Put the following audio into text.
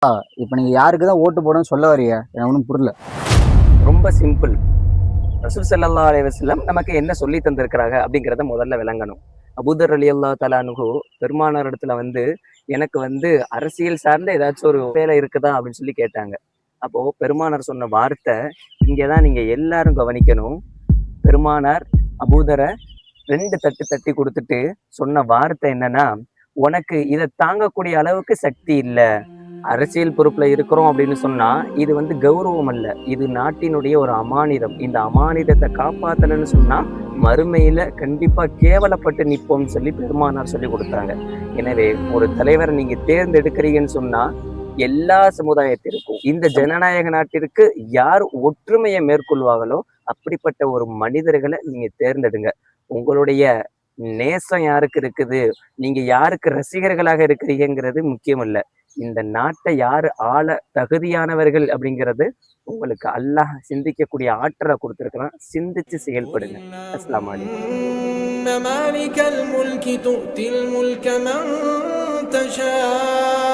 இப்ப நீங்க யாருக்கு தான் ஓட்டு போடணும்னு சொல்ல வரீங்க? எனக்கு ஒண்ணும் புரியல. ரொம்ப சிம்பிள். ரசூல் ஸல்லல்லாஹு அலைஹி வஸல்லம் நமக்கு என்ன சொல்லி தந்திருக்கிறாங்க அப்படிங்கிறத முதல்ல விளங்கணும். அபூதர் ரலியல்லாஹு தஆலா அன்ஹு பெருமானார் இடத்துல வந்து, எனக்கு வந்து அரசியல் சார்ந்த ஏதாச்சும் ஒரு வேலை இருக்குதா அப்படின்னு சொல்லி கேட்டாங்க. அப்போ பெருமானார் சொன்ன வார்த்தை, இங்க தான் நீங்க எல்லாரும் கவனிக்கணும். பெருமானார் அபூதர 2 தட்டு தட்டி குடுத்துட்டு சொன்ன வார்த்தை என்னன்னா, "உனக்கு இத தாங்கக்கூடிய அளவுக்கு சக்தி இல்ல. அரசியல் பொறுப்புல இருக்கிறோம் அப்படின்னு சொன்னா, இது வந்து கௌரவம் அல்ல. இது நாட்டினுடைய ஒரு அமானிதம். இந்த அமானிதத்த காப்பாத்தலன்னு சொன்னா, மறுமையில கண்டிப்பா கேவலப்பட்டு நிப்போம்ன்னு" சொல்லி பெருமானார் சொல்லிக் குடுத்தாங்க. எனவே ஒரு தலைவர நீங்க தேர்ந்தெடுக்கிறீங்கன்னு சொன்னா, எல்லா சமுதாயத்திற்கும், இந்த ஜனநாயக நாட்டிற்கு யார் ஒற்றுமைய மேற்கொள்வார்களோ, அப்படிப்பட்ட ஒரு மனிதர்கள நீங்க தேர்ந்தெடுங்க. உங்களுடைய நேசம் யாருக்கு இருக்குது, நீங்க யாருக்கு ரசிகர்களாக இருக்கிறீங்கங்கிறது முக்கியம் இல்ல. இந்த நாட்டை யாரு ஆள தகுதியானவர்கள் அப்படிங்கிறது உங்களுக்கு அல்லாஹ் சிந்திக்கக்கூடிய ஆற்றல குடுத்திருக்கிறான். சிந்திச்சு செயல்படுங்க. அஸ்ஸலாமு அலைக்கும். مالك الملك تؤتي الملك من تشاء